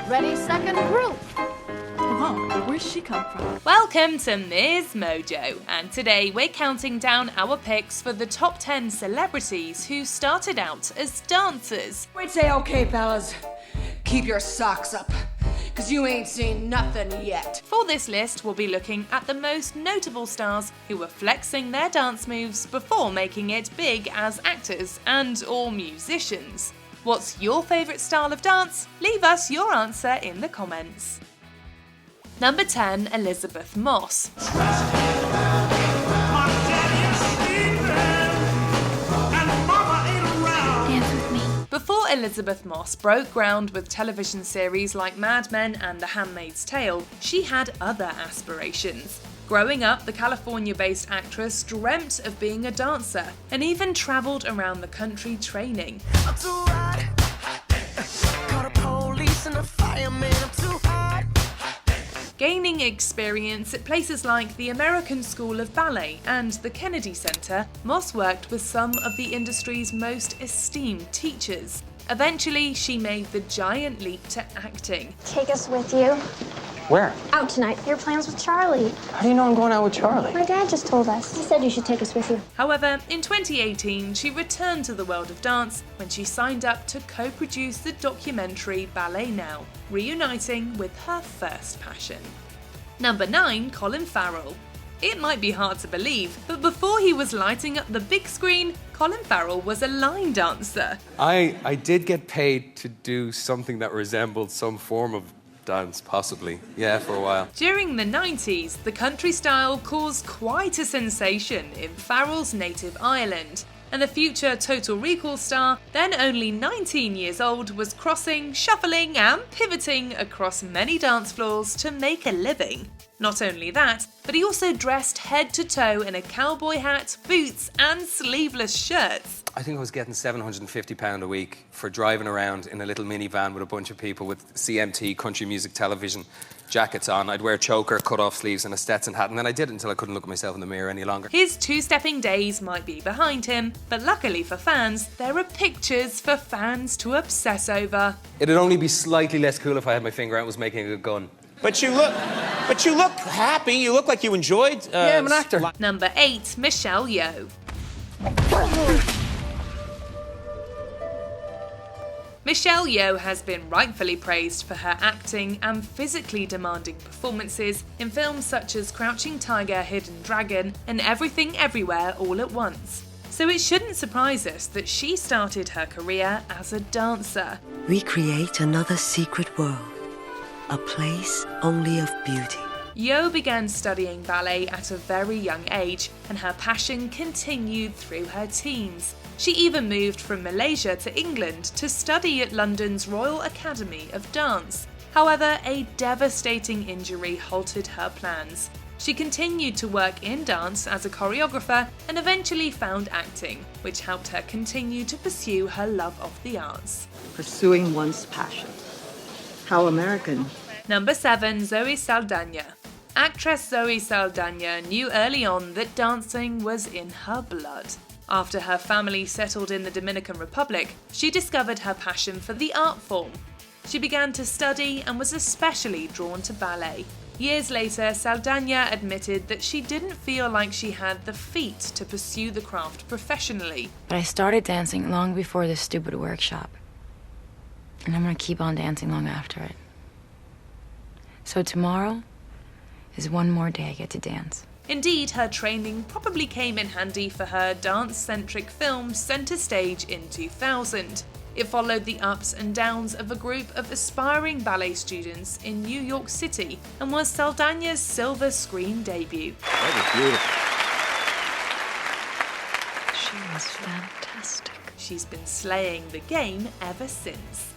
Ready, second, group. Whoa, where'd she come from? Welcome to MsMojo, and today we're counting down our picks for the top 10 celebrities who started out as dancers. We'd say, okay, fellas, keep your socks up, cause you ain't seen nothing yet. For this list, we'll be looking at the most notable stars who were flexing their dance moves before making it big as actors and/or musicians. What's your favourite style of dance? Leave us your answer in the comments. Number 10, Elizabeth Moss. Dance with me. Before Elizabeth Moss broke ground with television series like Mad Men and The Handmaid's Tale, she had other aspirations. Growing up, the California-based actress dreamt of being a dancer and even travelled around the country training. Gaining experience at places like the American School of Ballet and the Kennedy Center, Moss worked with some of the industry's most esteemed teachers. Eventually, she made the giant leap to acting. Take us with you. Where? Out tonight. Your plans with Charlie. How do you know I'm going out with Charlie? My dad just told us. He said you should take us with you. However, in 2018, she returned to the world of dance when she signed up to co-produce the documentary Ballet Now, reuniting with her first passion. Number 9, Colin Farrell. It might be hard to believe, but before he was lighting up the big screen, Colin Farrell was a line dancer. I did get paid to do something that resembled some form of dance, possibly. Yeah, for a while. During the 90s, the country style caused quite a sensation in Farrell's native Ireland, and the future Total Recall star, then only 19 years old, was crossing, shuffling and pivoting across many dance floors to make a living. Not only that, but he also dressed head to toe in a cowboy hat, boots and sleeveless shirts. I think I was getting £750 a week for driving around in a little minivan with a bunch of people with CMT, country music television jackets on. I'd wear choker, cut-off sleeves and a Stetson hat, and then I did it until I couldn't look at myself in the mirror any longer. His two-stepping days might be behind him, but luckily for fans, there are pictures for fans to obsess over. It'd only be slightly less cool if I had my finger out and was making a gun. But you look happy. You look like you enjoyed. Yeah, I'm an actor. Number 8, Michelle Yeoh. Michelle Yeoh has been rightfully praised for her acting and physically demanding performances in films such as Crouching Tiger, Hidden Dragon and Everything Everywhere All at Once. So it shouldn't surprise us that she started her career as a dancer. We create another secret world, a place only of beauty. Yeoh began studying ballet at a very young age, and her passion continued through her teens. She even moved from Malaysia to England to study at London's Royal Academy of Dance. However, a devastating injury halted her plans. She continued to work in dance as a choreographer and eventually found acting, which helped her continue to pursue her love of the arts. Pursuing one's passion. How American. Number 7, Zoe Saldana. Actress Zoe Saldana knew early on that dancing was in her blood. After her family settled in the Dominican Republic, she discovered her passion for the art form. She began to study and was especially drawn to ballet. Years later, Saldana admitted that she didn't feel like she had the feet to pursue the craft professionally. But I started dancing long before this stupid workshop. And I'm gonna keep on dancing long after it. So tomorrow is one more day I get to dance. Indeed, her training probably came in handy for her dance-centric film Center Stage in 2000. It followed the ups and downs of a group of aspiring ballet students in New York City and was Saldana's silver screen debut. That was beautiful. She was fantastic. She's been slaying the game ever since.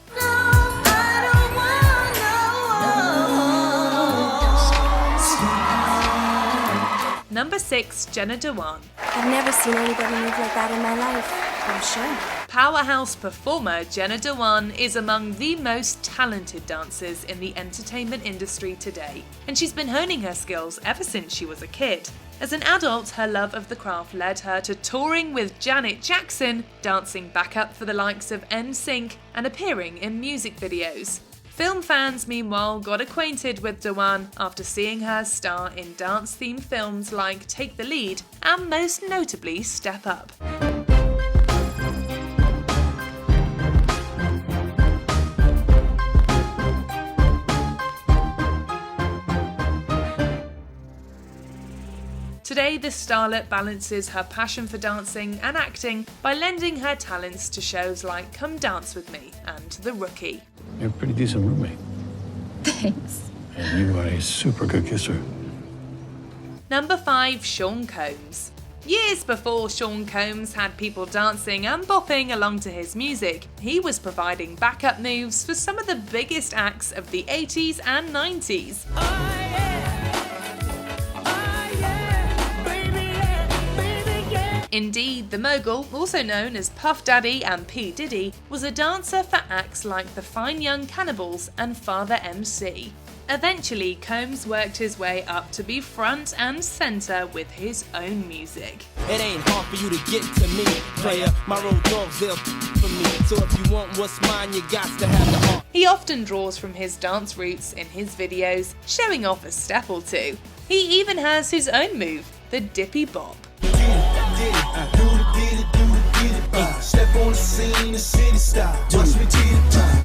Number 6, Jenna Dewan. I've never seen anybody move like that in my life, I'm sure. Powerhouse performer Jenna Dewan is among the most talented dancers in the entertainment industry today, and she's been honing her skills ever since she was a kid. As an adult, her love of the craft led her to touring with Janet Jackson, dancing backup for the likes of NSYNC, and appearing in music videos. Film fans, meanwhile, got acquainted with Dewan after seeing her star in dance-themed films like Take the Lead and most notably Step Up. Today, the starlet balances her passion for dancing and acting by lending her talents to shows like Come Dance With Me and The Rookie. You're a pretty decent roommate. Thanks. And you are a super good kisser. Number 5. Sean Combs. Years before Sean Combs had people dancing and bopping along to his music, he was providing backup moves for some of the biggest acts of the 80s and 90s. Indeed, the mogul, also known as Puff Daddy and P. Diddy, was a dancer for acts like the Fine Young Cannibals and Father MC. Eventually, Combs worked his way up to be front and centre with his own music. It ain't hard for you to get to me, player. My road dogs, they'll for me. So if you want what's mine, you got to have the heart. He often draws from his dance roots in his videos, showing off a step or two. He even has his own move, the Dippy Bop.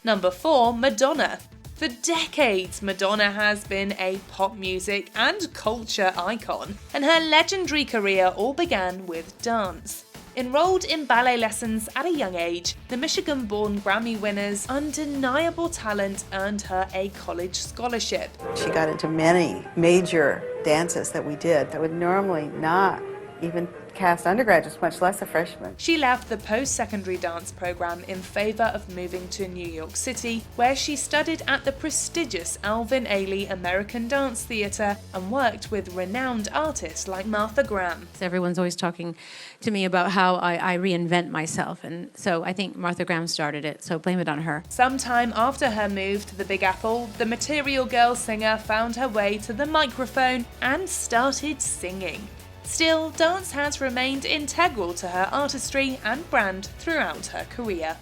Number 4. Madonna. For decades, Madonna has been a pop music and culture icon, and her legendary career all began with dance. Enrolled in ballet lessons at a young age, the Michigan-born Grammy winner's undeniable talent earned her a college scholarship. She got into many major dances that we did that would normally not even cast undergraduates, much less a freshman. She left the post-secondary dance program in favour of moving to New York City, where she studied at the prestigious Alvin Ailey American Dance Theatre and worked with renowned artists like Martha Graham. Everyone's always talking to me about how I reinvent myself, and so I think Martha Graham started it, so blame it on her. Sometime after her move to the Big Apple, the Material Girl singer found her way to the microphone and started singing. Still, dance has remained integral to her artistry and brand throughout her career.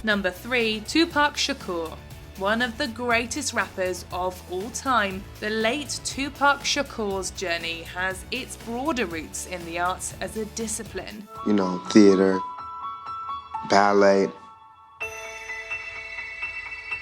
Number 3. Tupac Shakur. One of the greatest rappers of all time, the late Tupac Shakur's journey has its broader roots in the arts as a discipline. You know, theater, ballet,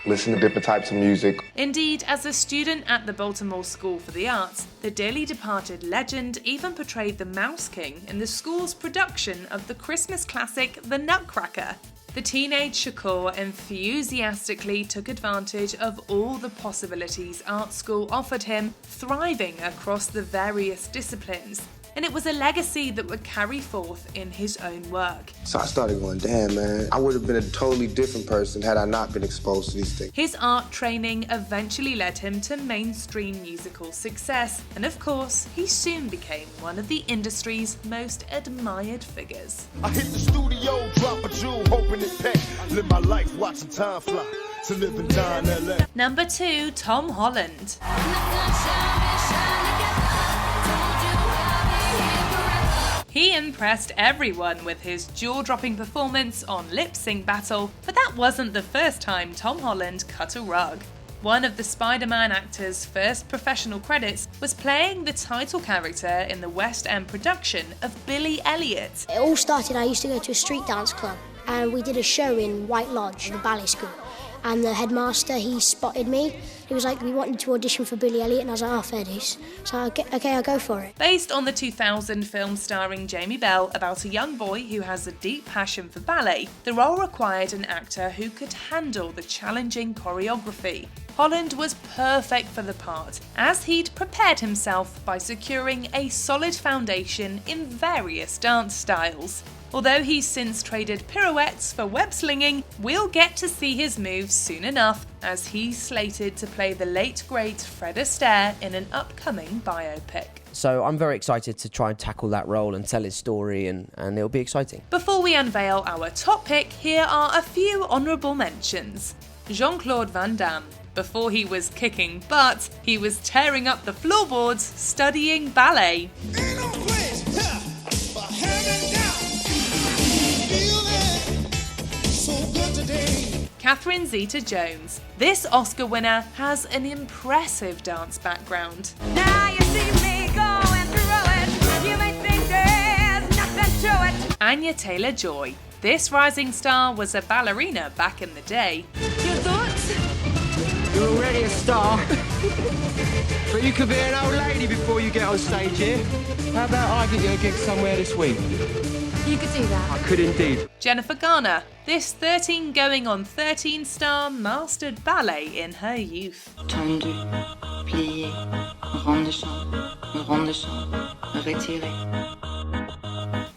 listen to different types of music. Indeed, as a student at the Baltimore School for the Arts, the dearly departed legend even portrayed the Mouse King in the school's production of the Christmas classic The Nutcracker. The teenage Shakur enthusiastically took advantage of all the possibilities art school offered him, thriving across the various disciplines. And it was a legacy that would carry forth in his own work. So I started going, damn, man, I would have been a totally different person had I not been exposed to these things. His art training eventually led him to mainstream musical success, and of course, he soon became one of the industry's most admired figures. I hit the studio, drop a jewel, hoping it pay. Live my life watching time fly, to live and die in LA. Number 2, Tom Holland. He impressed everyone with his jaw-dropping performance on Lip Sync Battle, but that wasn't the first time Tom Holland cut a rug. One of the Spider-Man actor's first professional credits was playing the title character in the West End production of Billy Elliot. It all started, I used to go to a street dance club, and we did a show in White Lodge, the ballet school. And the headmaster, he spotted me. He was like, we wanted to audition for Billy Elliot, and I was like, oh, fair dues. So, okay, I'll go for it. Based on the 2000 film starring Jamie Bell about a young boy who has a deep passion for ballet, the role required an actor who could handle the challenging choreography. Holland was perfect for the part, as he'd prepared himself by securing a solid foundation in various dance styles. Although he's since traded pirouettes for web slinging, we'll get to see his moves soon enough, as he's slated to play the late great Fred Astaire in an upcoming biopic. So I'm very excited to try and tackle that role and tell his story, and it'll be exciting. Before we unveil our top pick, here are a few honourable mentions. Jean-Claude Van Damme. Before he was kicking butt, he was tearing up the floorboards studying ballet. Ain't no place for having Catherine Zeta-Jones. This Oscar winner has an impressive dance background. Now you see me going through it. You may think there's nothing to it. Anya Taylor-Joy. This rising star was a ballerina back in the day. Your thoughts? You're already a star. But you could be an old lady before you get on stage here. How about I get you a gig somewhere this week? You could do that. I could indeed. Jennifer Garner. This 13 going on 13 star mastered ballet in her youth. Tendu, plié, rond de chambre, retiré.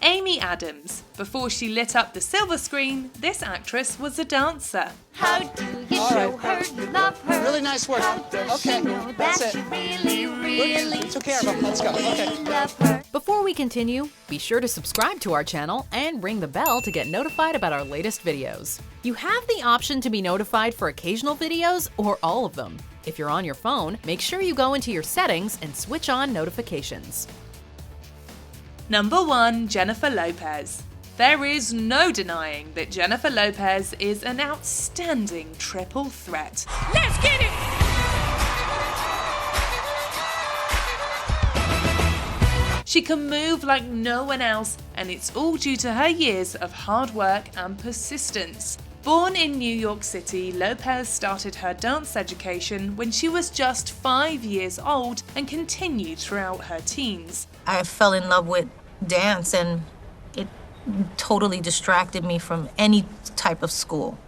Amy Adams. Before she lit up the silver screen, this actress was a dancer. How do you show her you love her? Really nice work. Okay, that's it. Really We took care of him. Let's go. Okay. love her. Before we continue, be sure to subscribe to our channel and ring the bell to get notified about our latest videos. You have the option to be notified for occasional videos or all of them. If you're on your phone, make sure you go into your settings and switch on notifications. Number 1. Jennifer Lopez. There is no denying that Jennifer Lopez is an outstanding triple threat. Let's get it! She can move like no one else, and it's all due to her years of hard work and persistence. Born in New York City, Lopez started her dance education when she was just 5 years old and continued throughout her teens. I fell in love with dance, and it totally distracted me from any type of school.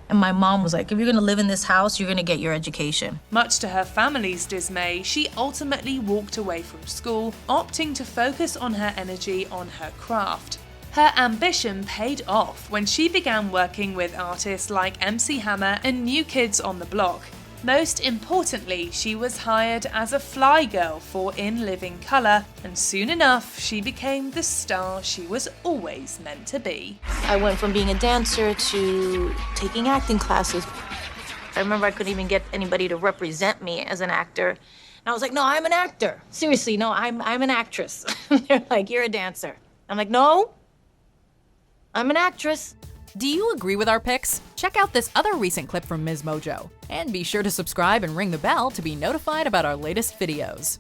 And my mom was like, if you're gonna live in this house, you're gonna get your education. Much to her family's dismay, she ultimately walked away from school, opting to focus on her energy on her craft. Her ambition paid off when she began working with artists like MC Hammer and New Kids on the Block. Most importantly, she was hired as a fly girl for In Living Color, and soon enough, she became the star she was always meant to be. I went from being a dancer to taking acting classes. I remember I couldn't even get anybody to represent me as an actor. And I was like, no, I'm an actor. Seriously, no, I'm an actress. They're like, you're a dancer. I'm like, no, I'm an actress. Do you agree with our picks? Check out this other recent clip from MsMojo. And be sure to subscribe and ring the bell to be notified about our latest videos.